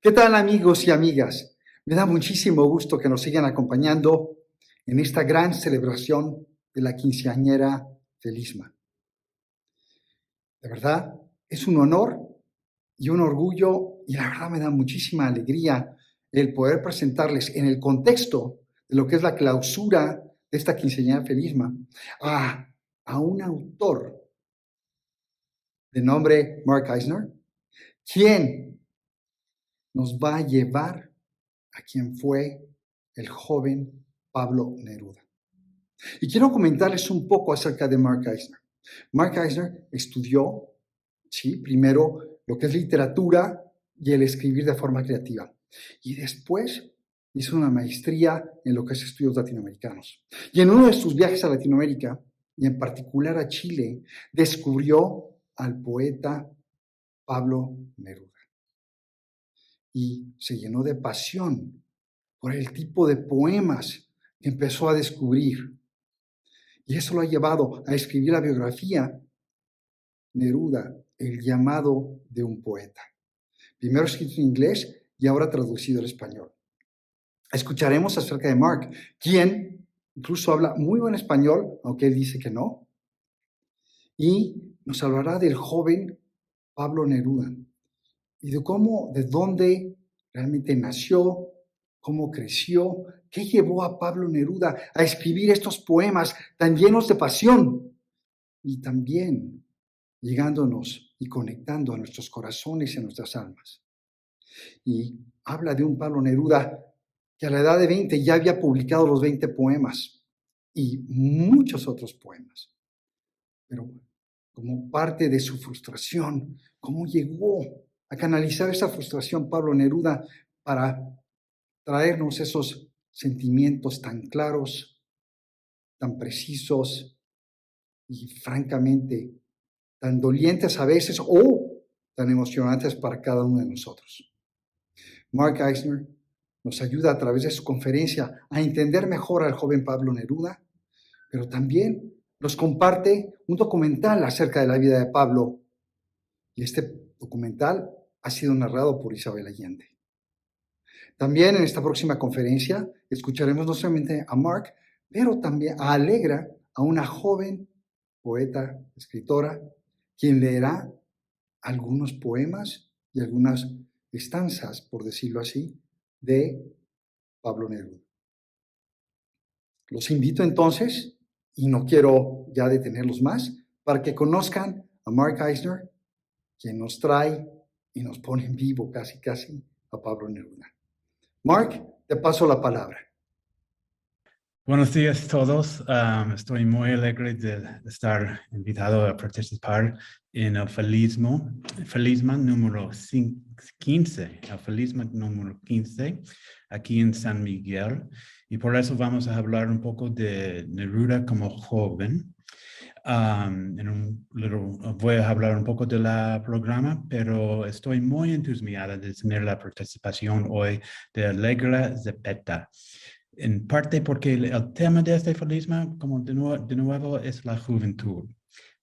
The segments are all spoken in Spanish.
¿Qué tal, amigos y amigas? Me da muchísimo gusto que nos sigan acompañando en esta gran celebración de la quinceañera Felisma. De verdad, es un honor y un orgullo, y la verdad me da muchísima alegría el poder presentarles en el contexto de lo que es la clausura de esta quinceañera Felisma a un autor de nombre Mark Eisner, quien nos va a llevar a quien fue el joven Pablo Neruda. Y quiero comentarles un poco acerca de Mark Eisner. Mark Eisner estudió, sí, primero lo que es literatura y el escribir de forma creativa. Y después hizo una maestría en lo que es estudios latinoamericanos. Y en uno de sus viajes a Latinoamérica, y en particular a Chile, descubrió al poeta Pablo Neruda. Y se llenó de pasión por el tipo de poemas que empezó a descubrir. Y eso lo ha llevado a escribir la biografía Neruda, el llamado de un poeta. Primero escrito en inglés y ahora traducido al español. Escucharemos acerca de Mark, quien incluso habla muy buen español, aunque él dice que no. Y nos hablará del joven Pablo Neruda y de dónde realmente nació, cómo creció, qué llevó a Pablo Neruda a escribir estos poemas tan llenos de pasión y también llegándonos y conectando a nuestros corazones y a nuestras almas. Y habla de un Pablo Neruda que a la edad de 20 ya había publicado los 20 poemas y muchos otros poemas. Pero como parte de su frustración, cómo llegó a canalizar esa frustración Pablo Neruda para traernos esos sentimientos tan claros, tan precisos y francamente tan dolientes a veces o tan emocionantes para cada uno de nosotros. Mark Eisner nos ayuda a través de su conferencia a entender mejor al joven Pablo Neruda, pero también nos comparte un documental acerca de la vida de Pablo. Y este documental ha sido narrado por Isabel Allende. También en esta próxima conferencia escucharemos no solamente a Mark, pero también a Alegra, a una joven poeta, escritora, quien leerá algunos poemas y algunas estanzas, por decirlo así, de Pablo Neruda. Los invito entonces, y no quiero ya detenerlos más, para que conozcan a Mark Eisner, quien nos trae y nos pone en vivo casi a Pablo Neruda. Mark, te paso la palabra. Buenos días a todos. Estoy muy alegre de estar invitado a participar en el Felisma número 15, el Felisma número 15, aquí en San Miguel. Y por eso vamos a hablar un poco de Neruda como joven. Voy a hablar un poco del programa, pero estoy muy entusiasmada de tener la participación hoy de Alegra Zepeta. En parte porque el tema de este Felisma, como de nuevo, es la juventud.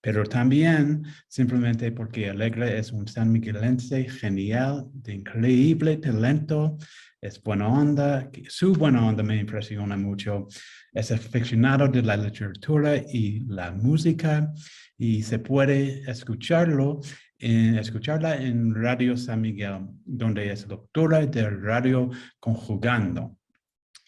Pero también simplemente porque Alegra es un sanmiguelense genial, de increíble talento, es buena onda, su buena onda me impresiona mucho, es aficionado de la literatura y la música y se puede escucharla en Radio San Miguel, donde es doctora de radio conjugando.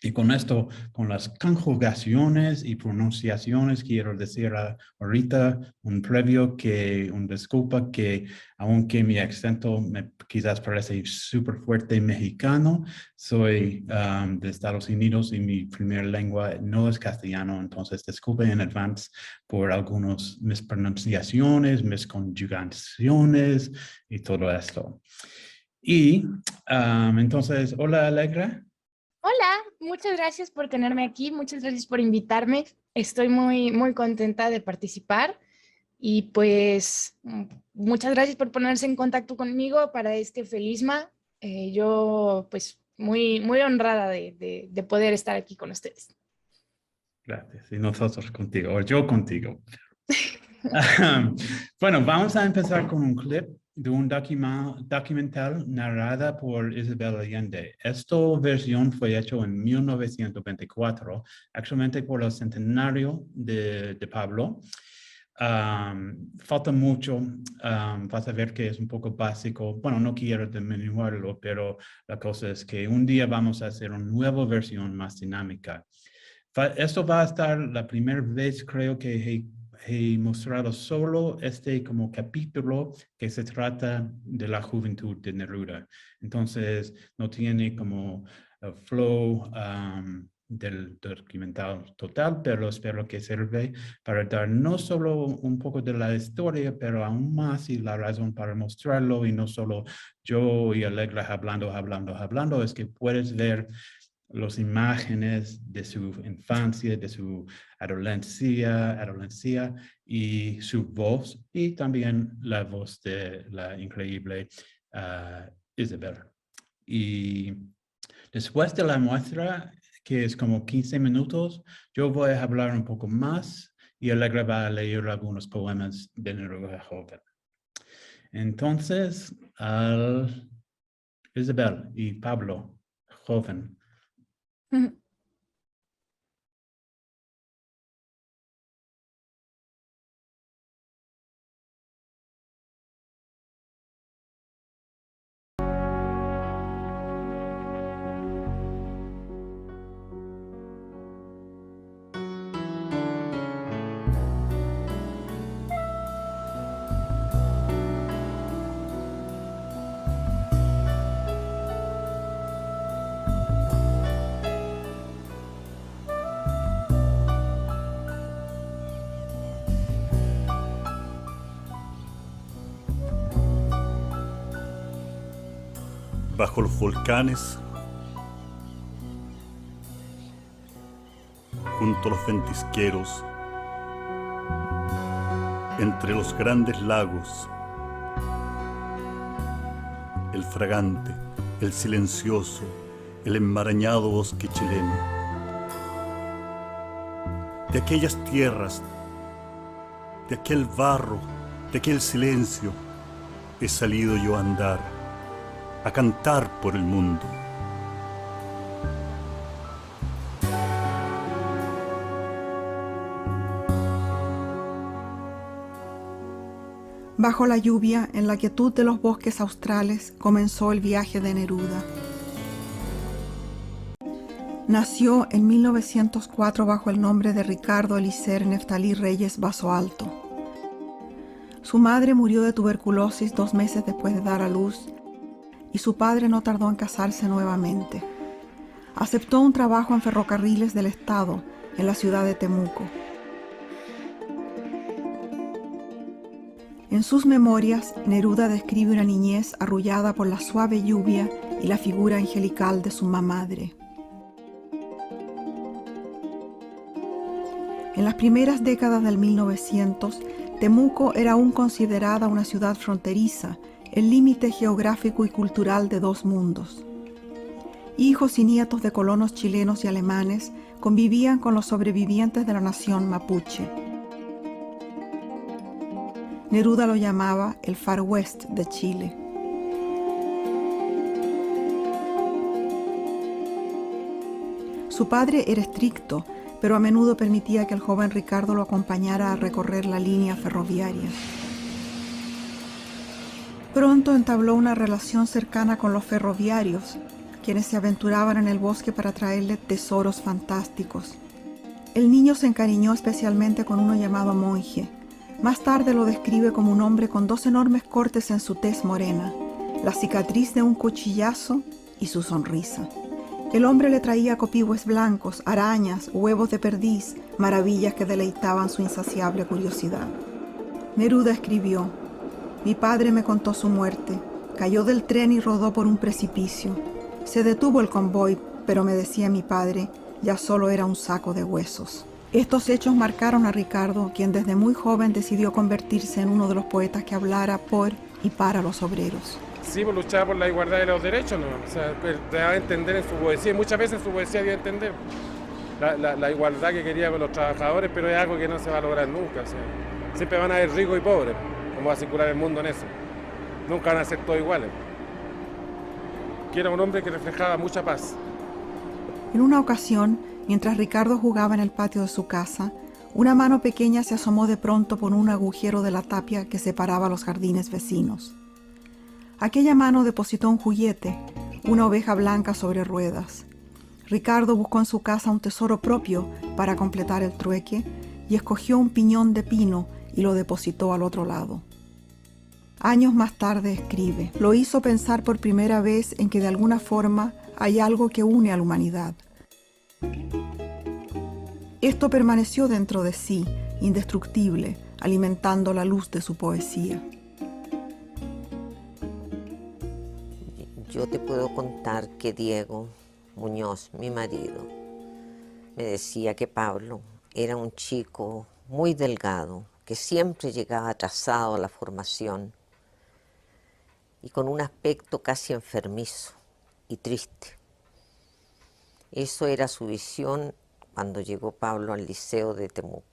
Y con esto, con las conjugaciones y pronunciaciones, quiero decir ahorita un disculpa que aunque mi acento quizás parece súper fuerte mexicano, soy de Estados Unidos y mi primera lengua no es castellano, entonces disculpe en advance por algunas mispronunciaciones, misconjugaciones y todo esto. Y entonces, hola Alegra. Hola, muchas gracias por tenerme aquí, muchas gracias por invitarme. Estoy muy contenta de participar y pues muchas gracias por ponerse en contacto conmigo para este Felisma. Yo pues muy honrada de poder estar aquí con ustedes. Gracias. Y nosotros contigo, o yo contigo. Bueno, vamos a empezar con un clip de un documental narrada por Isabel Allende. Esta versión fue hecha en 1924, actualmente por el centenario de Pablo. Falta mucho, vas a ver que es un poco básico. Bueno, no quiero disminuirlo, pero la cosa es que un día vamos a hacer una nueva versión más dinámica. Esto va a estar la primera vez, creo que he mostrado solo como capítulo que se trata de la juventud de Neruda. Entonces, no tiene como el flow del documental total, pero espero que sirva para dar no solo un poco de la historia, pero aún más y la razón para mostrarlo, y no solo yo y Allegra hablando, es que puedes ver las imágenes de su infancia, de su adolescencia y su voz, y también la voz de la increíble Isabel. Y después de la muestra, que es como 15 minutos, yo voy a hablar un poco más y Allegra va a leer algunos poemas de Neruda joven. Entonces, Isabel y Pablo, joven. Bajo los volcanes, junto a los ventisqueros, entre los grandes lagos, el fragante, el silencioso, el enmarañado bosque chileno. De aquellas tierras, de aquel barro, de aquel silencio, he salido yo a andar, a cantar por el mundo. Bajo la lluvia, en la quietud de los bosques australes, comenzó el viaje de Neruda. Nació en 1904 bajo el nombre de Ricardo Eliezer Neftalí Reyes Basoalto. Su madre murió de tuberculosis 2 meses después de dar a luz, y su padre no tardó en casarse nuevamente. Aceptó un trabajo en ferrocarriles del Estado en la ciudad de Temuco. En sus memorias, Neruda describe una niñez arrullada por la suave lluvia y la figura angelical de su madre. En las primeras décadas del 1900, Temuco era aún considerada una ciudad fronteriza, el límite geográfico y cultural de 2 mundos. Hijos y nietos de colonos chilenos y alemanes convivían con los sobrevivientes de la nación mapuche. Neruda lo llamaba el Far West de Chile. Su padre era estricto, pero a menudo permitía que el joven Ricardo lo acompañara a recorrer la línea ferroviaria. Pronto entabló una relación cercana con los ferroviarios, quienes se aventuraban en el bosque para traerle tesoros fantásticos. El niño se encariñó especialmente con uno llamado Monje. Más tarde lo describe como un hombre con 2 enormes cortes en su tez morena, la cicatriz de un cuchillazo y su sonrisa. El hombre le traía copihue blancos, arañas, huevos de perdiz, maravillas que deleitaban su insaciable curiosidad. Neruda escribió: mi padre me contó su muerte, cayó del tren y rodó por un precipicio. Se detuvo el convoy, pero me decía mi padre, ya solo era un saco de huesos. Estos hechos marcaron a Ricardo, quien desde muy joven decidió convertirse en uno de los poetas que hablara por y para los obreros. Sí, pues luchaba por la igualdad de los derechos, ¿no? O sea, daba a entender en su poesía, y muchas veces en su poesía dio a entender la igualdad que quería con los trabajadores, pero es algo que no se va a lograr nunca. O sea, siempre van a haber ricos y pobres, como va a circular el mundo en eso. nunca van a ser todos iguales. Que era un hombre que reflejaba mucha paz. En una ocasión, mientras Ricardo jugaba en el patio de su casa, una mano pequeña se asomó de pronto por un agujero de la tapia que separaba los jardines vecinos. Aquella mano depositó un juguete, una oveja blanca sobre ruedas. Ricardo buscó en su casa un tesoro propio para completar el trueque y escogió un piñón de pino y lo depositó al otro lado. Años más tarde escribe: lo hizo pensar por primera vez en que de alguna forma hay algo que une a la humanidad. Esto permaneció dentro de sí, indestructible, alimentando la luz de su poesía. Yo te puedo contar que Diego Muñoz, mi marido, me decía que Pablo era un chico muy delgado, que siempre llegaba atrasado a la formación y con un aspecto casi enfermizo y triste. Eso era su visión cuando llegó Pablo al Liceo de Temuco.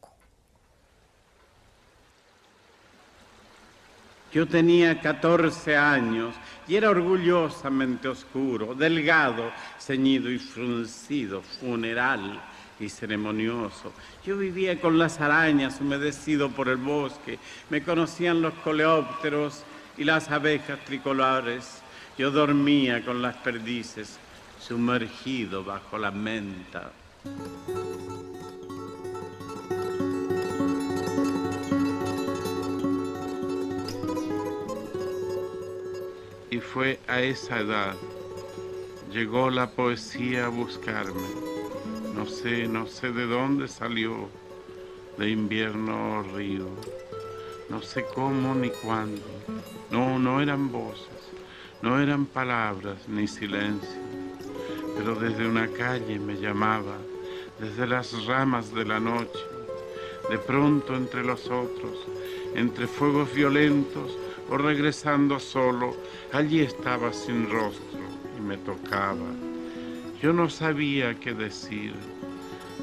Yo tenía 14 años y era orgullosamente oscuro, delgado, ceñido y fruncido, funeral y ceremonioso. Yo vivía con las arañas, humedecido por el bosque. Me conocían los coleópteros y las abejas tricolores. Yo dormía con las perdices, sumergido bajo la menta. Y fue a esa edad, llegó la poesía a buscarme. No sé de dónde salió, de invierno o río. No sé cómo ni cuándo. No eran voces, no eran palabras ni silencio. Pero desde una calle me llamaba, desde las ramas de la noche. De pronto entre los otros, entre fuegos violentos, o regresando solo, allí estaba sin rostro y me tocaba. Yo no sabía qué decir,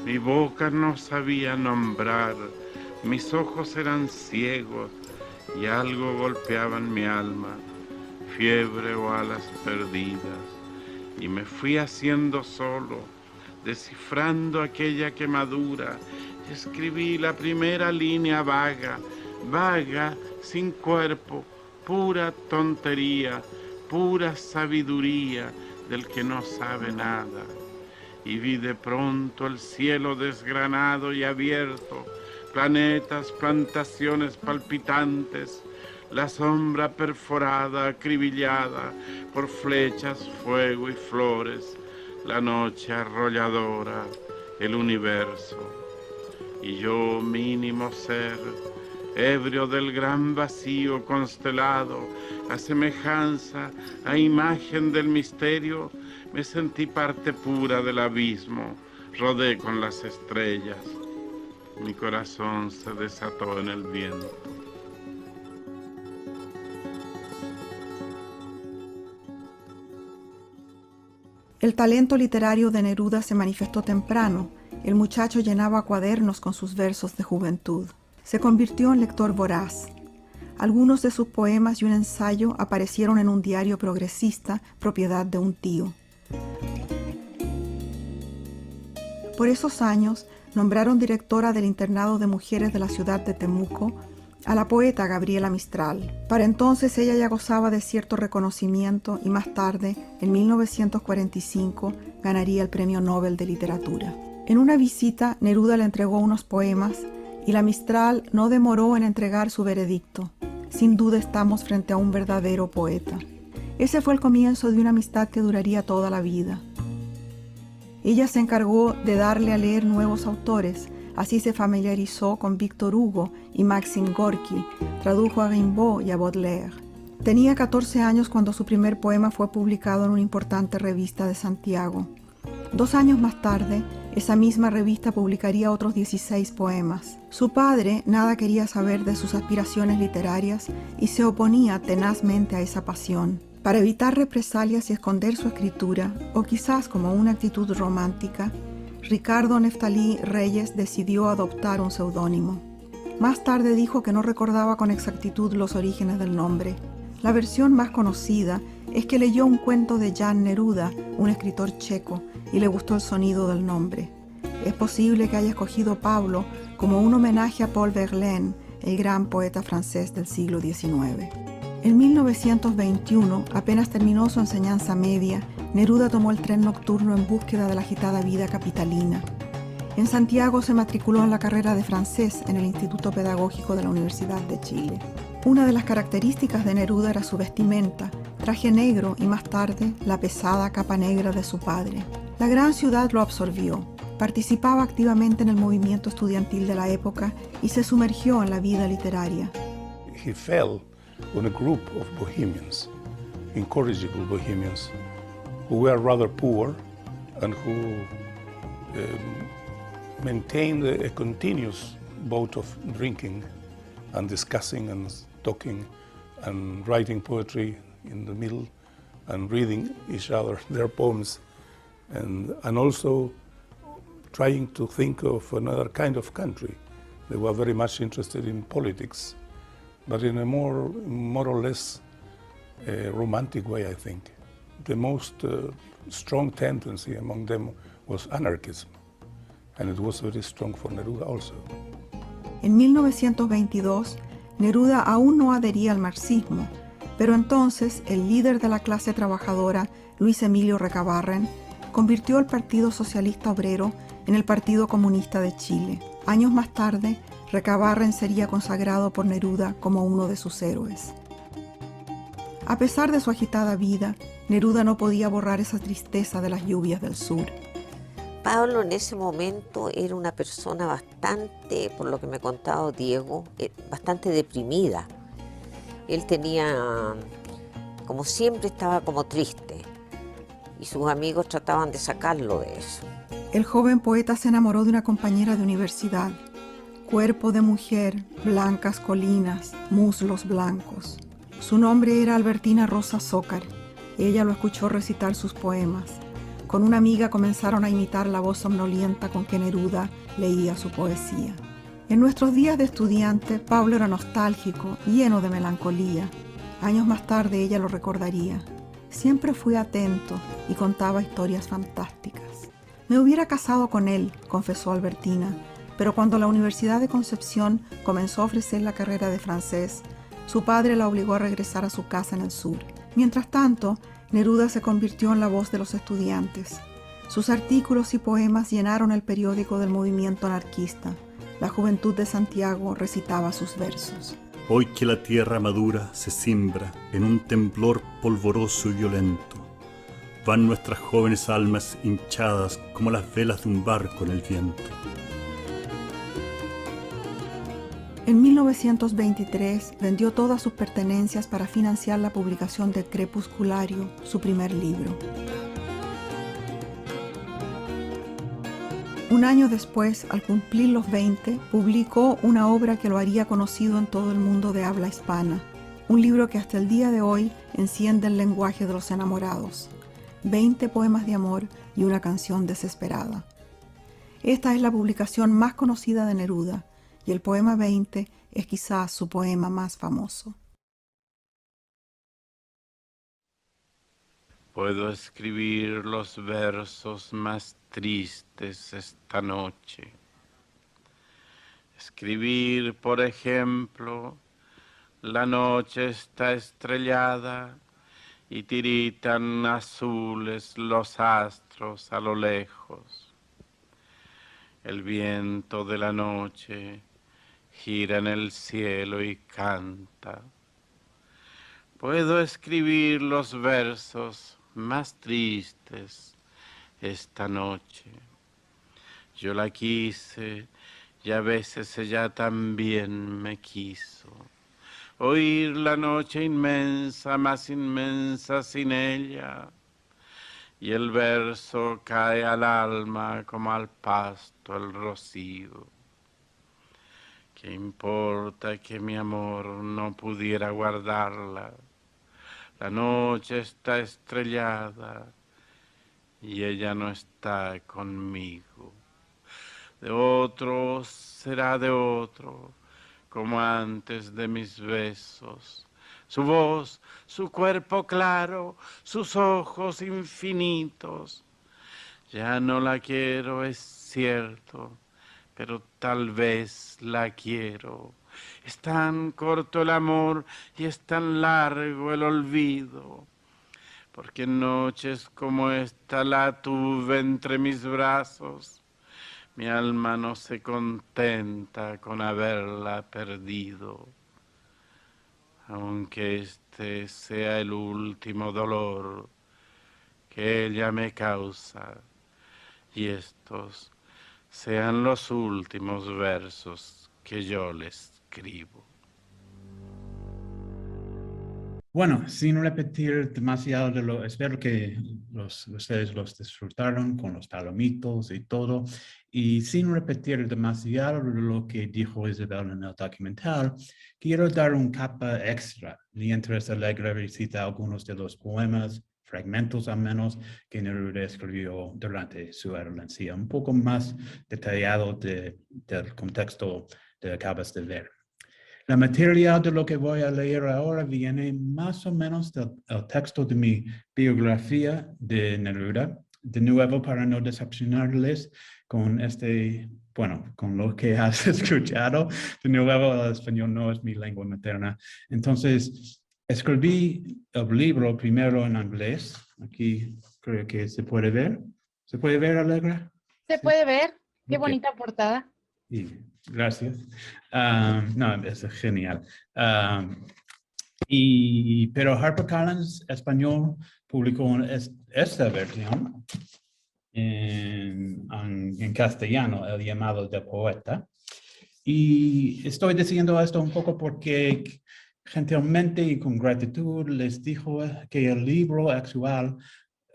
mi boca no sabía nombrar, mis ojos eran ciegos y algo golpeaba en mi alma, fiebre o alas perdidas, y me fui haciendo solo, descifrando aquella quemadura, y escribí la primera línea vaga, sin cuerpo, pura tontería, pura sabiduría del que no sabe nada. Y vi de pronto el cielo desgranado y abierto, planetas, plantaciones palpitantes, la sombra perforada, acribillada por flechas, fuego y flores, la noche arrolladora, el universo. Y yo, mínimo ser, ebrio del gran vacío constelado, a semejanza, a imagen del misterio, me sentí parte pura del abismo, rodé con las estrellas. Mi corazón se desató en el viento. El talento literario de Neruda se manifestó temprano. El muchacho llenaba cuadernos con sus versos de juventud. Se convirtió en lector voraz. Algunos de sus poemas y un ensayo aparecieron en un diario progresista, propiedad de un tío. Por esos años, nombraron directora del internado de mujeres de la ciudad de Temuco a la poeta Gabriela Mistral. Para entonces ella ya gozaba de cierto reconocimiento y más tarde, en 1945, ganaría el Premio Nobel de Literatura. En una visita, Neruda le entregó unos poemas y la Mistral no demoró en entregar su veredicto. Sin duda estamos frente a un verdadero poeta. Ese fue el comienzo de una amistad que duraría toda la vida. Ella se encargó de darle a leer nuevos autores, así se familiarizó con Víctor Hugo y Maxim Gorki, tradujo a Rimbaud y a Baudelaire. Tenía 14 años cuando su primer poema fue publicado en una importante revista de Santiago. 2 años más tarde, esa misma revista publicaría otros 16 poemas. Su padre nada quería saber de sus aspiraciones literarias y se oponía tenazmente a esa pasión. Para evitar represalias y esconder su escritura, o quizás como una actitud romántica, Ricardo Neftalí Reyes decidió adoptar un seudónimo. Más tarde dijo que no recordaba con exactitud los orígenes del nombre. La versión más conocida es que leyó un cuento de Jan Neruda, un escritor checo, y le gustó el sonido del nombre. Es posible que haya escogido Pablo como un homenaje a Paul Verlaine, el gran poeta francés del siglo XIX. En 1921, apenas terminó su enseñanza media, Neruda tomó el tren nocturno en búsqueda de la agitada vida capitalina. En Santiago se matriculó en la carrera de francés en el Instituto Pedagógico de la Universidad de Chile. Una de las características de Neruda era su vestimenta, traje negro y más tarde la pesada capa negra de su padre. La gran ciudad lo absorbió. Participaba activamente en el movimiento estudiantil de la época y se sumergió en la vida literaria. He fell on a group of bohemians, incorrigible bohemians, who were rather poor and who maintained a continuous bout of drinking and discussing and talking and writing poetry in the middle and reading each other their poems and also trying to think of another kind of country. They were very much interested in politics, but in a more or less romantic way, I think. The most strong tendency among them was anarchism, and it was very strong for Neruda also. En 1922, Neruda aún no adhería al marxismo, pero entonces el líder de la clase trabajadora, Luis Emilio Recabarren, convirtió al Partido Socialista Obrero en el Partido Comunista de Chile. Años más tarde, Recabarren sería consagrado por Neruda como uno de sus héroes. A pesar de su agitada vida, Neruda no podía borrar esa tristeza de las lluvias del sur. Pablo en ese momento era una persona bastante, por lo que me ha contado Diego, bastante deprimida. Él tenía, como siempre, estaba como triste y sus amigos trataban de sacarlo de eso. El joven poeta se enamoró de una compañera de universidad. Cuerpo de mujer, blancas colinas, muslos blancos. Su nombre era Albertina Rosa Zócar. Ella lo escuchó recitar sus poemas. Con una amiga comenzaron a imitar la voz somnolienta con que Neruda leía su poesía. En nuestros días de estudiante, Pablo era nostálgico, lleno de melancolía. Años más tarde ella lo recordaría. Siempre fui atento y contaba historias fantásticas. Me hubiera casado con él, confesó Albertina, pero cuando la Universidad de Concepción comenzó a ofrecer la carrera de francés, su padre la obligó a regresar a su casa en el sur. Mientras tanto, Neruda se convirtió en la voz de los estudiantes. Sus artículos y poemas llenaron el periódico del movimiento anarquista. La juventud de Santiago recitaba sus versos. Hoy que la tierra madura se simbra en un temblor polvoroso y violento, van nuestras jóvenes almas hinchadas como las velas de un barco en el viento. En 1923 vendió todas sus pertenencias para financiar la publicación de Crepusculario, su primer libro. Un año después, al cumplir los 20, publicó una obra que lo haría conocido en todo el mundo de habla hispana, un libro que hasta el día de hoy enciende el lenguaje de los enamorados, 20 poemas de amor y una canción desesperada. Esta es la publicación más conocida de Neruda, y el poema 20 es quizás su poema más famoso. Puedo escribir los versos más tristes esta noche. Escribir, por ejemplo, la noche está estrellada y tiritan azules los astros a lo lejos. El viento de la noche gira en el cielo y canta. Puedo escribir los versos más tristes esta noche. Yo la quise y a veces ella también me quiso. Oír la noche inmensa, más inmensa sin ella. Y el verso cae al alma como al pasto el rocío. ¿Qué importa que mi amor no pudiera guardarla? La noche está estrellada y ella no está conmigo. De otro será de otro, como antes de mis besos. su voz, su cuerpo claro, sus ojos infinitos. Ya no la quiero, es cierto, pero tal vez la quiero. Es tan corto el amor y es tan largo el olvido, porque en noches como esta la tuve entre mis brazos. Mi alma no se contenta con haberla perdido, aunque este sea el último dolor que ella me causa y estos sean los últimos versos que yo le escribo. Bueno, sin repetir demasiado de lo, espero que ustedes los disfrutaron con los palomitos y todo, y sin repetir demasiado de lo que dijo Isabel en el documental, quiero dar un capa extra mientras Allegra recita algunos de los poemas, fragmentos al menos, que Neruda escribió durante su adolescencia, un poco más detallado del contexto que acabas de ver. La materia de lo que voy a leer ahora viene más o menos del texto de mi biografía de Neruda. De nuevo, para no decepcionarles con con lo que has escuchado. De nuevo, el español no es mi lengua materna. Entonces, escribí el libro primero en inglés. Aquí creo que se puede ver. ¿Se puede ver, Allegra? Se Sí. puede ver. Qué Ok. bonita portada. Y gracias. No, es genial. Pero HarperCollins Español publicó esta versión en castellano, El llamado del poeta. Y estoy diciendo esto un poco porque gentilmente y con gratitud les dijo que el libro actual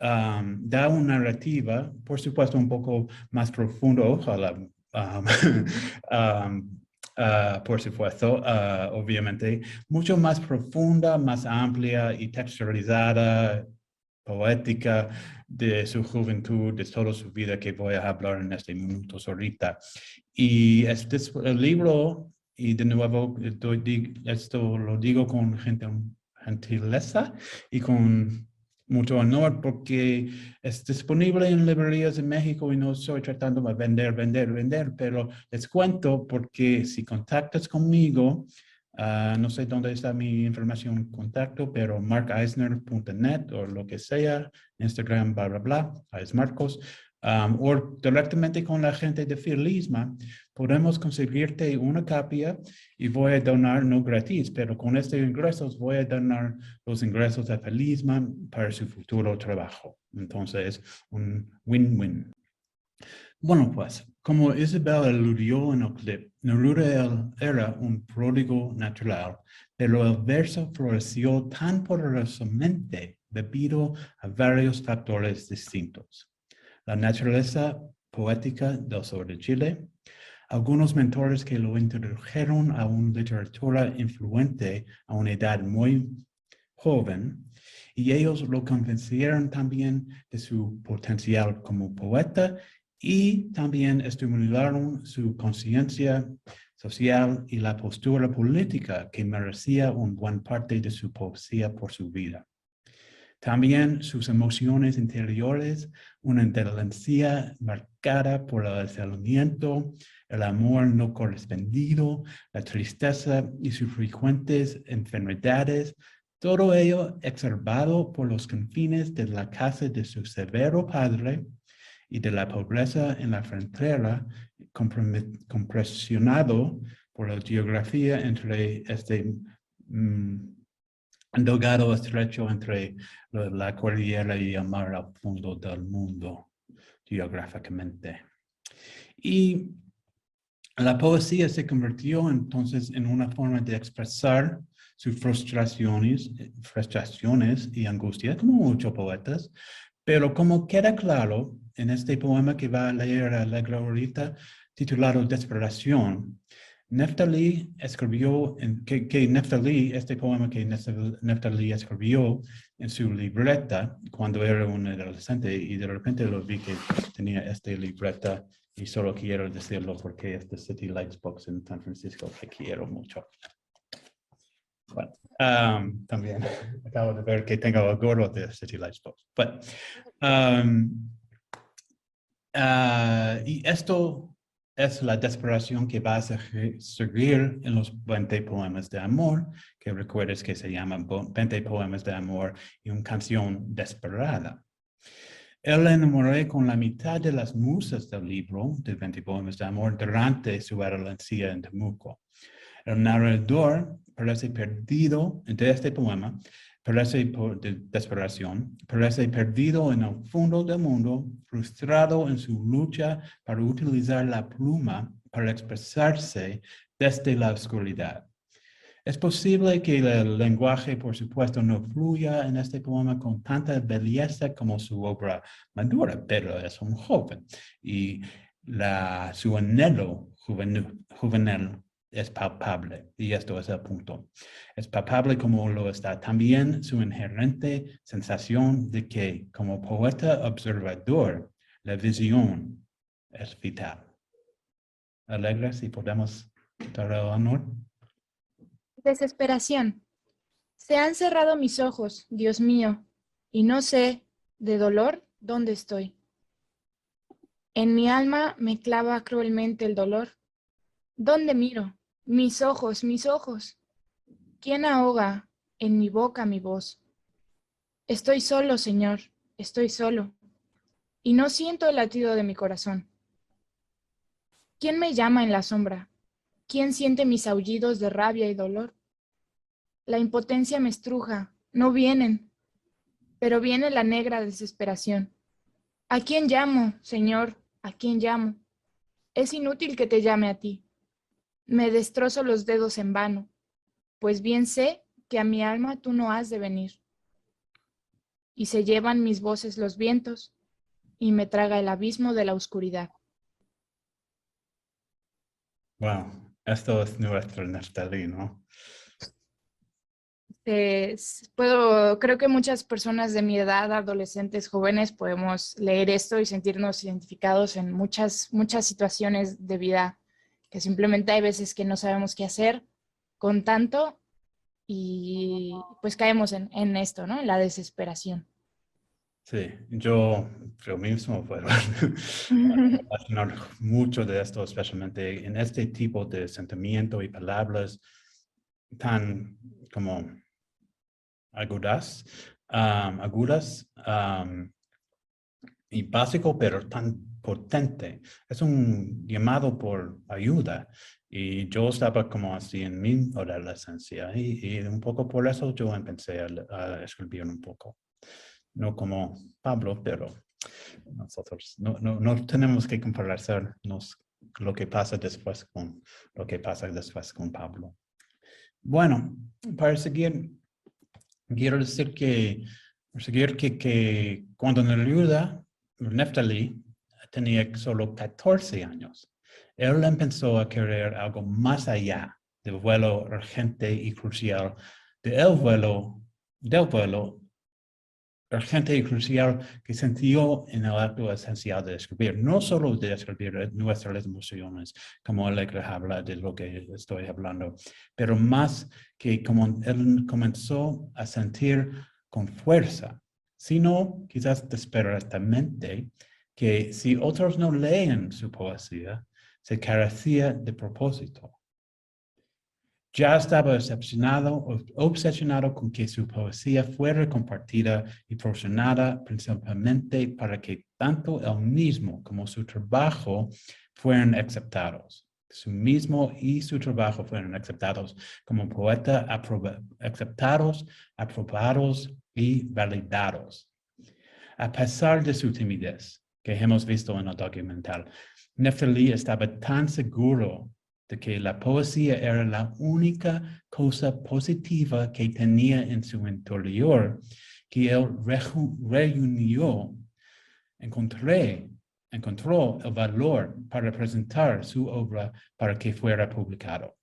da una narrativa, por supuesto un poco más profundo, ojalá, por supuesto, obviamente, mucho más profunda, más amplia y textualizada, poética de su juventud, de toda su vida que voy a hablar en este minuto ahorita. Y el libro, y de nuevo, esto lo digo con gentileza y con mucho honor porque es disponible en librerías de México y no estoy tratando de vender, pero les cuento porque si contactas conmigo, no sé dónde está mi información contacto, pero markeisner.net o lo que sea, Instagram, bla, bla, bla, es Marcos, o directamente con la gente de Filisma, podemos conseguirte una copia y voy a donar, no gratis, pero con estos ingresos voy a donar los ingresos a Filisma para su futuro trabajo. Entonces, un win-win. Bueno, pues, como Isabel aludió en el clip, Neruda era un pródigo natural, pero el verso floreció tan poderosamente debido a varios factores distintos. La naturaleza poética del sur de Chile, algunos mentores que lo introdujeron a una literatura influente a una edad muy joven, y ellos lo convencieron también de su potencial como poeta y también estimularon su conciencia social y la postura política que merecía una buena parte de su poesía por su vida. También sus emociones interiores, una inteligencia marcada por el aislamiento, el amor no correspondido, la tristeza y sus frecuentes enfermedades, todo ello exacerbado por los confines de la casa de su severo padre y de la pobreza en la frontera, compresionado por la geografía entre este delgado estrecho entre la cordillera y el mar al fondo del mundo, geográficamente. Y la poesía se convirtió entonces en una forma de expresar sus frustraciones y angustias, como muchos poetas, pero como queda claro en este poema que va a leer Allegra ahorita, titulado Desesperación, Neftalí escribió, este poema que Neftalí escribió en su libreta cuando era un adolescente y de repente lo vi que tenía esta libreta y solo quiero decirlo porque es de City Lights Books en San Francisco que quiero mucho. Bueno, También acabo de ver que tengo el gorro de City Lights Post. Y esto es la desesperación que va a seguir en los 20 poemas de amor, que recuerdes que se llaman 20 poemas de amor y una canción desesperada. Él le enamoró con la mitad de las musas del libro de 20 poemas de amor durante su adolescencia en Temuco. El narrador parece perdido de este poema, parece por desesperación, parece perdido en el fondo del mundo, frustrado en su lucha para utilizar la pluma para expresarse desde la oscuridad. Es posible que el lenguaje, por supuesto, no fluya en este poema con tanta belleza como su obra madura, pero es un joven y su anhelo juvenil es palpable, y esto es el punto. Es palpable como lo está también su inherente sensación de que, como poeta observador, la visión es vital. Alegre, si podemos dar el honor. Desesperación. Se han cerrado mis ojos, Dios mío, y no sé, de dolor, dónde estoy. En mi alma me clava cruelmente el dolor. ¿Dónde miro? Mis ojos, mis ojos. ¿Quién ahoga en mi boca mi voz? Estoy solo, Señor, estoy solo, y no siento el latido de mi corazón. ¿Quién me llama en la sombra? ¿Quién siente mis aullidos de rabia y dolor? La impotencia me estruja, no vienen, pero viene la negra desesperación. ¿A quién llamo, Señor? ¿A quién llamo? Es inútil que te llame a ti. Me destrozo los dedos en vano, pues bien sé que a mi alma tú no has de venir. Y se llevan mis voces los vientos, y me traga el abismo de la oscuridad. Wow, esto es nuestro Neftalí, ¿no? Creo que muchas personas de mi edad, adolescentes, jóvenes, podemos leer esto y sentirnos identificados en muchas situaciones de vida, que simplemente hay veces que no sabemos qué hacer con tanto y pues caemos en esto, ¿no? En la desesperación. Sí, yo mismo puedo relacionar mucho de esto, especialmente en este tipo de sentimiento y palabras tan como agudas y básico, pero tan potente. Es un llamado por ayuda. Y yo estaba como así en mi adolescencia y un poco por eso yo empecé a escribir un poco. No como Pablo, pero nosotros no tenemos que compararnos lo que pasa después con Pablo. Bueno, para seguir, quiero decir que cuando Neruda, Neftalí, tenía solo 14 años, él empezó a querer algo más allá del vuelo urgente y crucial, del vuelo urgente y crucial que sintió en el acto esencial de escribir, no solo de escribir nuestras emociones, como Alegre habla de lo que estoy hablando, pero más que como él comenzó a sentir con fuerza, sino quizás desesperadamente, que si otros no leen su poesía, se carecía de propósito. Ya estaba obsesionado con que su poesía fuera compartida y proporcionada principalmente para que tanto él mismo como su trabajo fueran aceptados. Su mismo y su trabajo fueron aceptados como poeta, aprobados y validados. A pesar de su timidez, que hemos visto en el documental, Neftalí estaba tan seguro de que la poesía era la única cosa positiva que tenía en su interior, que él encontró el valor para presentar su obra para que fuera publicado.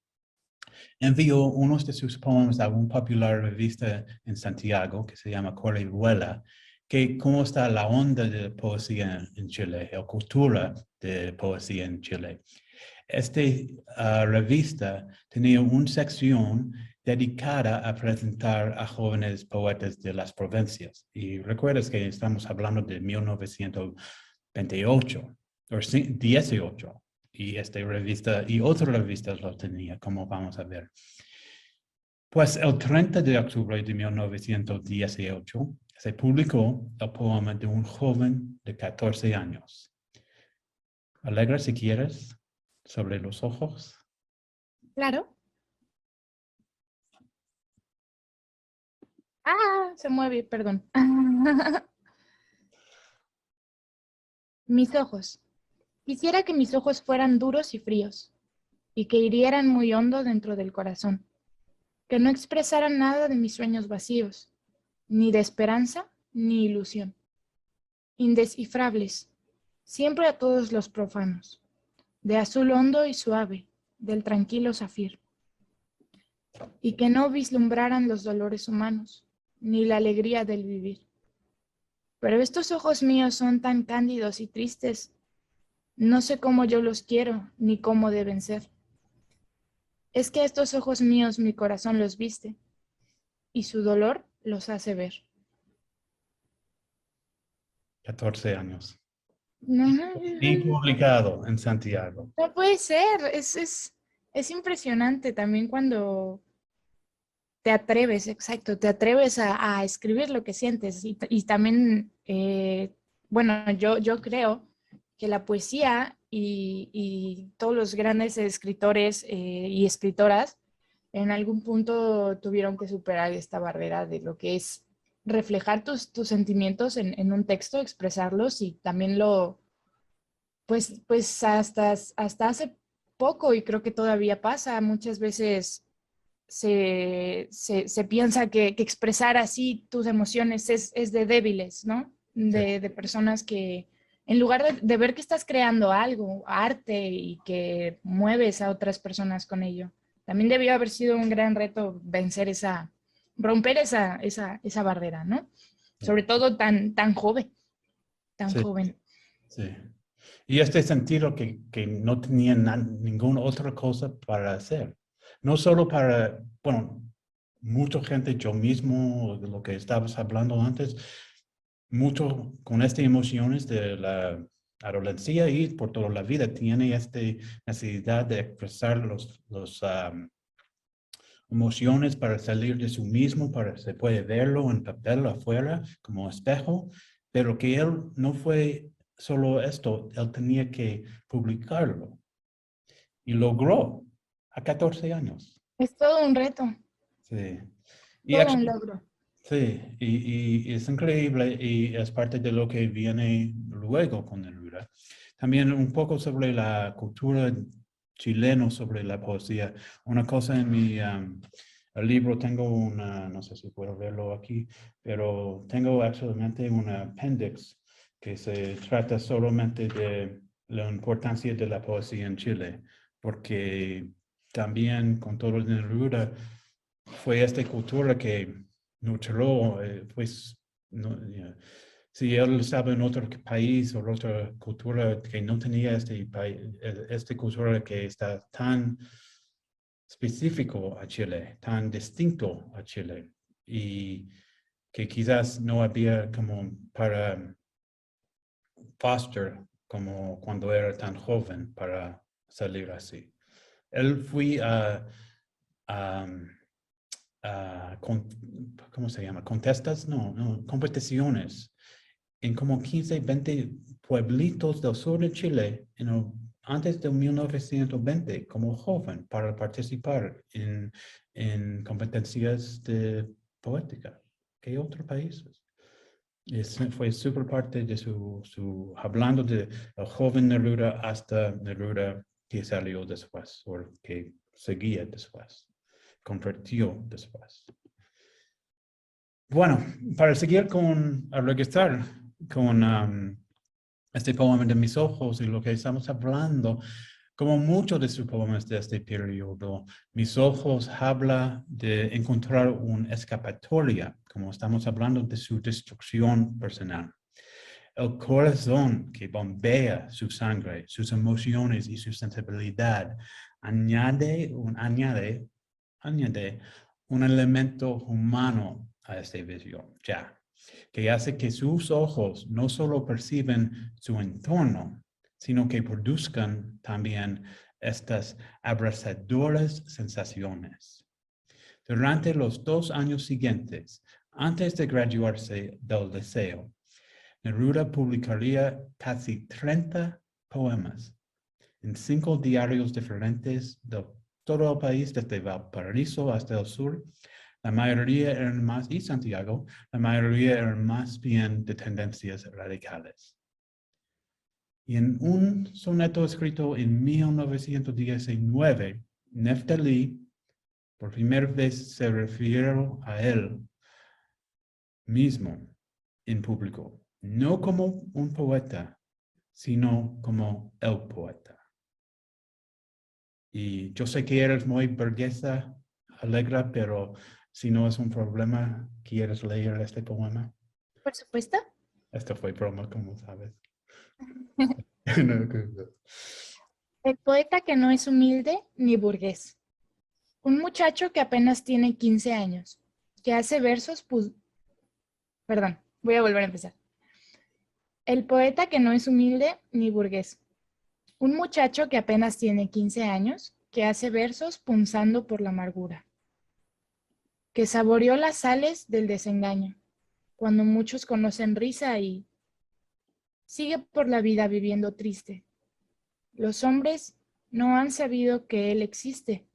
Envió unos de sus poemas a una popular revista en Santiago que se llama Correruela, que cómo está la onda de poesía en Chile, la cultura de poesía en Chile. Esta revista tenía una sección dedicada a presentar a jóvenes poetas de las provincias. Y recuerdas que estamos hablando de 1928 o 18, y esta revista y otras revistas lo tenía, como vamos a ver. Pues el 30 de octubre de 1918 se publicó el poema de un joven de 14 años. Alegra, si quieres, sobre los ojos. Claro. Se mueve, perdón. Mis ojos. Quisiera que mis ojos fueran duros y fríos, y que hirieran muy hondo dentro del corazón, que no expresaran nada de mis sueños vacíos, ni de esperanza, ni ilusión. Indescifrables, siempre a todos los profanos, de azul hondo y suave, del tranquilo zafir, y que no vislumbraran los dolores humanos, ni la alegría del vivir. Pero estos ojos míos son tan cándidos y tristes, no sé cómo yo los quiero, ni cómo deben ser. Es que estos ojos míos mi corazón los viste, y su dolor los hace ver. 14 años. Y publicado en Santiago. no puede ser, es impresionante también cuando te atreves, exacto, te atreves a escribir lo que sientes y también, bueno, yo creo que la poesía y todos los grandes escritores y escritoras en algún punto tuvieron que superar esta barrera de lo que es reflejar tus sentimientos en un texto, expresarlos y también pues hasta hace poco, y creo que todavía pasa, muchas veces se piensa que expresar así tus emociones es de débiles, ¿no? De personas que en lugar de ver que estás creando algo, arte, y que mueves a otras personas con ello, también debió haber sido un gran reto romper esa barrera, ¿no? Sobre todo tan joven, joven. Sí. Y este sentido que no tenía ninguna otra cosa para hacer. No solo para, bueno, mucha gente, yo mismo, de lo que estabas hablando antes, mucho con estas emociones de la adolescencia y por toda la vida tiene esta necesidad de expresar los emociones para salir de sí mismo, para se puede verlo en papel afuera como espejo, pero que él no fue solo esto, él tenía que publicarlo y logró a 14 años. Es todo un reto. Sí. Todo un logro. Sí, y es increíble y es parte de lo que viene luego con Neruda. También un poco sobre la cultura chilena, sobre la poesía. Una cosa en mi el libro, tengo no sé si puedo verlo aquí, pero tengo actualmente un appendix que se trata solamente de la importancia de la poesía en Chile, porque también con todo Neruda fue esta cultura que nutrió, pues, si él estaba en otro país o otra cultura que no tenía esta cultura que está tan específico a Chile, tan distinto a Chile, y que quizás no había como para Foster como cuando era tan joven para salir así. Él fue ¿cómo se llama? ¿Contestas? No, competiciones en como 15, 20 pueblitos del sur de Chile antes de 1920 como joven para participar en competencias de poética. ¿Qué otros países? Fue súper parte de hablando de el joven Neruda hasta Neruda que salió después o que seguía después. Convirtió después. Bueno, para seguir regresar con este poema de mis ojos y lo que estamos hablando, como muchos de sus poemas de este periodo, mis ojos habla de encontrar una escapatoria, como estamos hablando de su destrucción personal. El corazón que bombea su sangre, sus emociones y su sensibilidad añade un elemento humano a esta visión, ya, que hace que sus ojos no solo perciben su entorno, sino que produzcan también estas abrasadoras sensaciones. Durante los 2 años siguientes, antes de graduarse del liceo, Neruda publicaría casi 30 poemas en 5 diarios diferentes de todo el país, desde Valparaíso hasta el sur. La mayoría eran más, y Santiago, la mayoría eran más bien de tendencias radicales. Y en un soneto escrito en 1919, Neftalí por primera vez se refirió a él mismo en público, no como un poeta, sino como el poeta. Y yo sé que eres muy burguesa, Allegra, pero si no es un problema, ¿quieres leer este poema? Por supuesto. Esto fue broma, como sabes. El poeta que no es humilde ni burgués. Un muchacho que apenas tiene 15 años, que hace versos... Perdón, voy a volver a empezar. El poeta que no es humilde ni burgués. Un muchacho que apenas tiene 15 años, que hace versos punzando por la amargura. Que saboreó las sales del desengaño, cuando muchos conocen risa y... sigue por la vida viviendo triste. Los hombres no han sabido que él existe.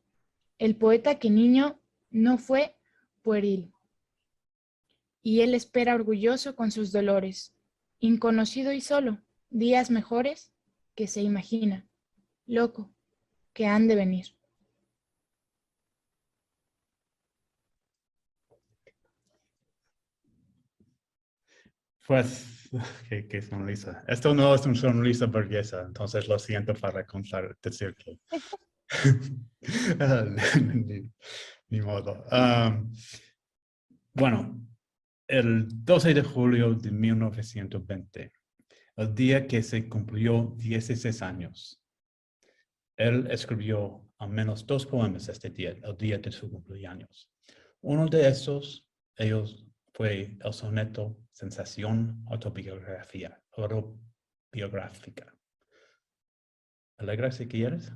El poeta que niño no fue pueril. Y él espera orgulloso con sus dolores, inconocido y solo, días mejores que se imagina, loco, que han de venir. Pues, qué sonrisa. Esto no es una sonrisa burguesa, entonces lo siento para decirlo. Ni modo. Bueno, el 12 de julio de 1920, el día que se cumplió 16 años, él escribió al menos 2 poemas este día, el día de su cumpleaños. Uno de esos, fue el soneto Sensación autobiográfica. Allegra, si quieres.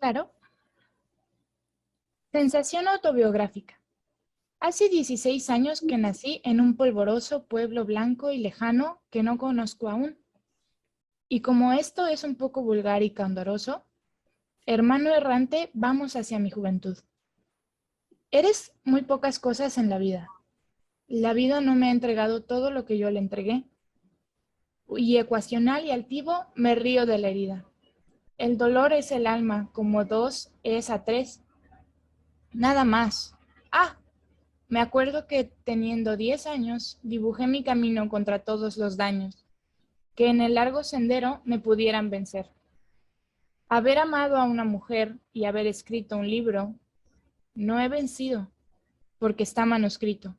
Claro. Sensación autobiográfica. Hace 16 años que nací en un polvoroso pueblo blanco y lejano que no conozco aún. Y como esto es un poco vulgar y candoroso, hermano errante, vamos hacia mi juventud. Eres muy pocas cosas en la vida. La vida no me ha entregado todo lo que yo le entregué. Y ecuacional y altivo me río de la herida. El dolor es el alma, como 2 es a 3. Nada más. ¡Ah! Me acuerdo que teniendo 10 años, dibujé mi camino contra todos los daños, que en el largo sendero me pudieran vencer. Haber amado a una mujer y haber escrito un libro, no he vencido, porque está manuscrito.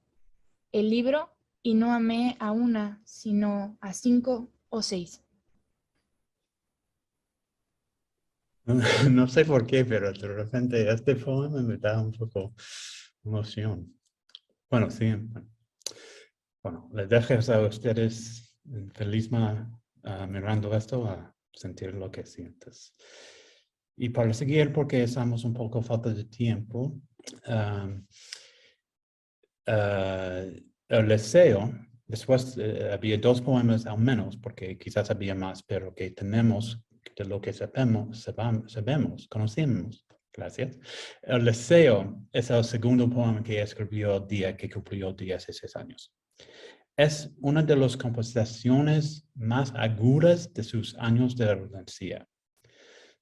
El libro, y no amé a una, sino a 5 o 6. No sé por qué, pero de repente este poema me da un poco emoción. Bueno, sí. Bueno, les dejo a ustedes feliz mirando esto a sentir lo que sientes. Y para seguir, porque estamos un poco falta de tiempo, el liceo, después había 2 poemas al menos, porque quizás había más, pero que tenemos de lo que sabemos, conocemos. Gracias. El deseo es el segundo poema que escribió el día que cumplió 16 años. Es una de las composiciones más agudas de sus años de adolescencia.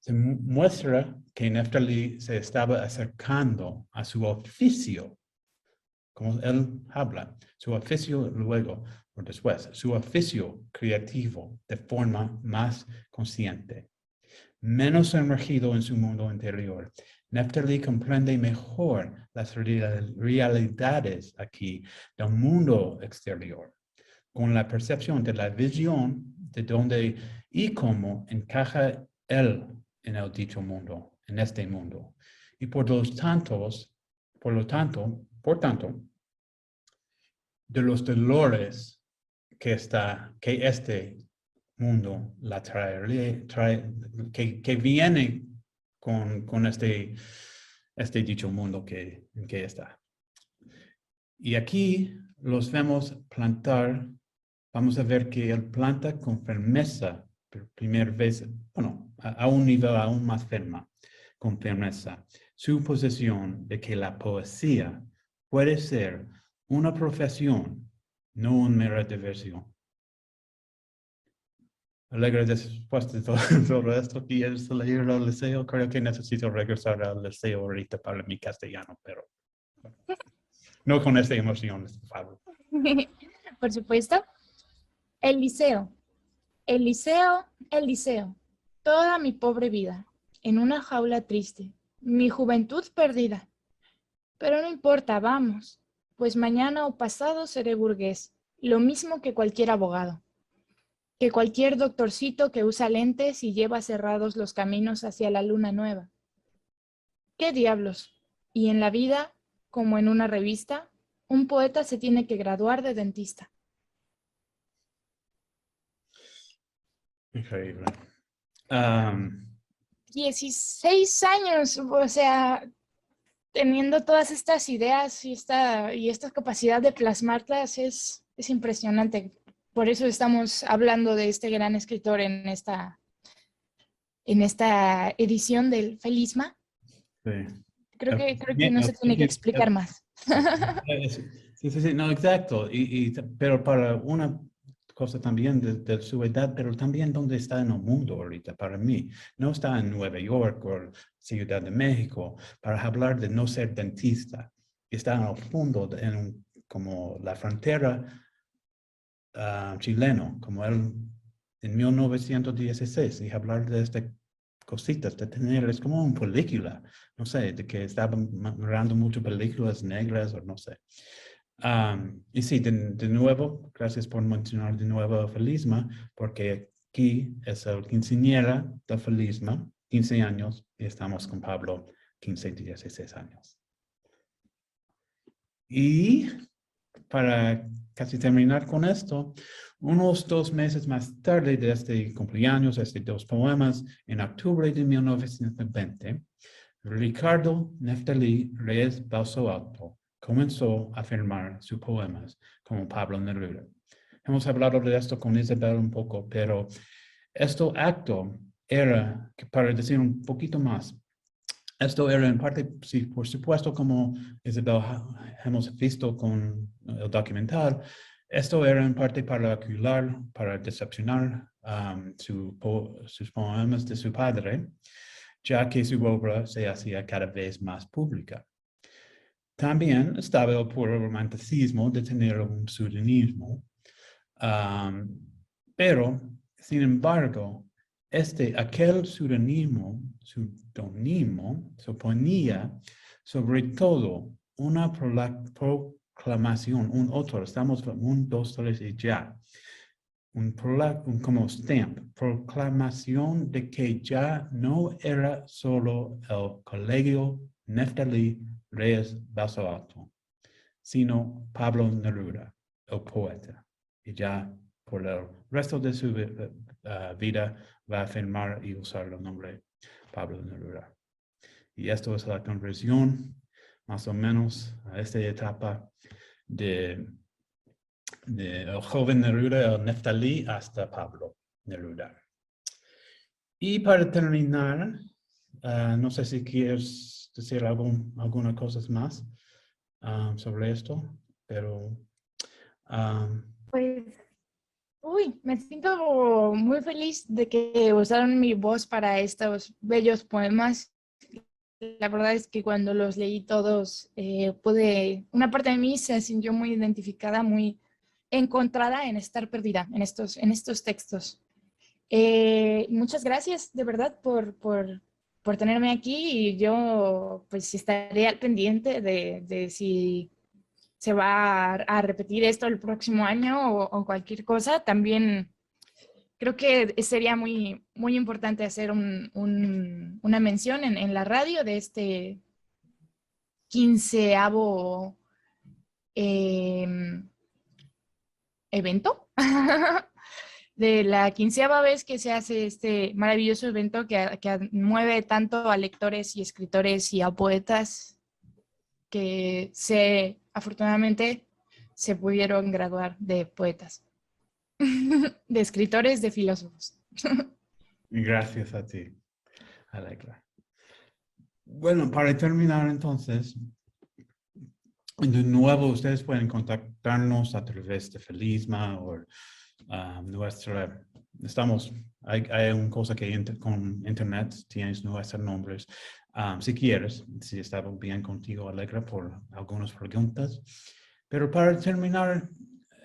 Se muestra que Neftalí se estaba acercando a su oficio, como él habla, su oficio luego o después, su oficio creativo de forma más consciente. Menos sumergido en su mundo interior, Neftalí comprende mejor las realidades aquí del mundo exterior, con la percepción de la visión de dónde y cómo encaja él en el dicho mundo, en este mundo. Y por lo tanto, Por tanto, de los dolores que este mundo que viene con este dicho mundo en que está. Y aquí los vemos plantar. Vamos a ver que él planta con firmeza, por primera vez, bueno, a un nivel aún más firme, con firmeza, su posición de que la poesía puede ser una profesión, no una mera diversión. Alegre después de todo esto, ¿quieres leer al liceo? Creo que necesito regresar al liceo ahorita para mi castellano, pero no con esta emoción, Pablo. Por supuesto. El liceo, el liceo, el liceo. Toda mi pobre vida, en una jaula triste, mi juventud perdida. Pero no importa, vamos, pues mañana o pasado seré burgués, lo mismo que cualquier abogado. Que cualquier doctorcito que usa lentes y lleva cerrados los caminos hacia la luna nueva. ¿Qué diablos? Y en la vida, como en una revista, un poeta se tiene que graduar de dentista. Increíble. 16 años, o sea, teniendo todas estas ideas y esta capacidad de plasmarlas es impresionante. Por eso estamos hablando de este gran escritor en esta edición del Felisma. Sí. Creo que no se tiene que explicar más. Sí, no, exacto. Pero para una cosa también de su edad, pero también donde está en el mundo ahorita, para mí. No está en Nueva York o Ciudad de México para hablar de no ser dentista. Está en el fondo, como la frontera chileno, como él en 1916, y hablar de estas cositas, de tener, es como una película, no sé, de que estaba mirando muchas películas negras o no sé. Y sí, de nuevo, gracias por mencionar de nuevo Felisma, porque aquí es el quinceañera de Felisma, 15 años, y estamos con Pablo, 15, 16 años. Y para casi terminar con esto, unos 2 meses más tarde de este cumpleaños, estos 2 poemas, en octubre de 1920, Ricardo Neftalí Reyes Balso Alto comenzó a firmar sus poemas como Pablo Neruda. Hemos hablado de esto con Isabel un poco, pero este acto era, para decir un poquito más, esto era en parte, sí, por supuesto, como Isabel hemos visto con el documental, esto era en parte para acular, para decepcionar sus poemas de su padre, ya que su obra se hacía cada vez más pública. También estaba el puro romanticismo de tener un pseudónimo, pero, sin embargo, aquel pseudónimo se ponía sobre todo una proclamación, estamos 1, 2, 3 y ya, como stamp, proclamación de que ya no era solo el colegio Neftalí Reyes Balso Alto, sino Pablo Neruda, el poeta, y ya por el resto de su vida va a firmar y usar el nombre Pablo Neruda. Y esto es la conversión, más o menos, a esta etapa de el joven Neruda, el Neftalí, hasta Pablo Neruda. Y para terminar, no sé si quieres decir alguna cosa más sobre esto, pero... Pues, me siento muy feliz de que usaron mi voz para estos bellos poemas. La verdad es que cuando los leí todos, una parte de mí se sintió muy identificada, muy encontrada en estar perdida en estos textos. Muchas gracias de verdad por tenerme aquí, y yo pues estaré al pendiente de si se va a repetir esto el próximo año o cualquier cosa. También creo que sería muy, muy importante hacer una mención en la radio de 15º evento, de la 15ª vez que se hace este maravilloso evento que mueve tanto a lectores y escritores y a poetas que afortunadamente se pudieron graduar de poetas, de escritores, de filósofos. Gracias a ti, Alegra. Bueno, para terminar entonces, de nuevo ustedes pueden contactarnos a través de Felisma o hay una cosa que con internet tienes nuestros nombres. Si quieres, si está bien contigo, Alegra, por algunas preguntas. Pero para terminar,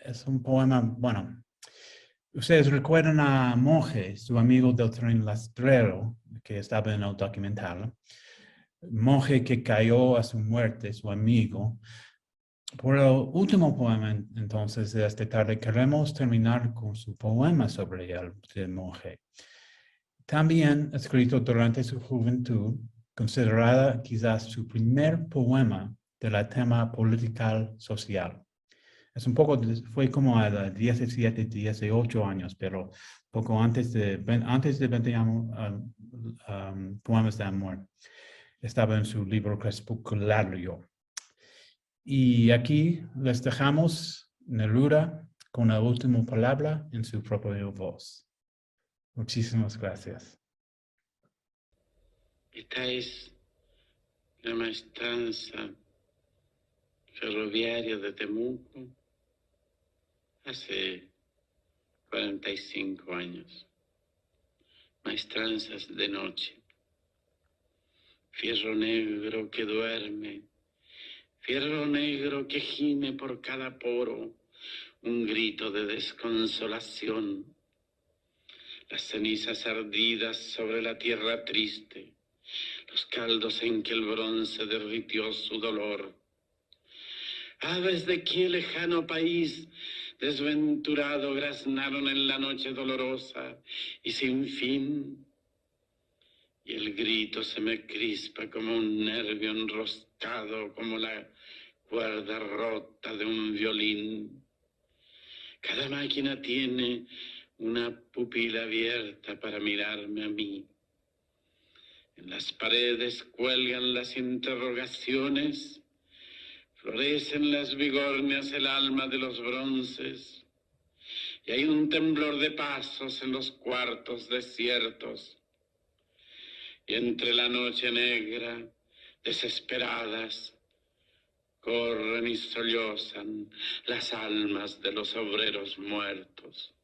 es un poema, bueno, ustedes recuerdan a Monje, su amigo del tren rastrero, que estaba en el documental. Monje que cayó a su muerte, su amigo. Por el último poema, entonces, de esta tarde, queremos terminar con su poema sobre el monje. También escrito durante su juventud, considerada quizás su primer poema de la tema política social. Es un poco, fue como a los 17, 18 años, pero poco antes de 20 poemas de amor. Estaba en su libro crepusculario. Y aquí les dejamos Neruda con la última palabra en su propia voz. Muchísimas gracias. Esta es la maestranza ferroviaria de Temuco hace 45 años. Maestranzas de noche. Fierro negro que duerme, fierro negro que gime por cada poro, un grito de desconsolación. Las cenizas ardidas sobre la tierra triste, los caldos en que el bronce derritió su dolor. Aves de qué lejano país desventurado graznaron en la noche dolorosa y sin fin. Y el grito se me crispa como un nervio enroscado, como la cuerda rota de un violín. Cada máquina tiene una pupila abierta para mirarme a mí. En las paredes cuelgan las interrogaciones, florecen las bigornias, el alma de los bronces, y hay un temblor de pasos en los cuartos desiertos. Y entre la noche negra, desesperadas, corren y sollozan las almas de los obreros muertos.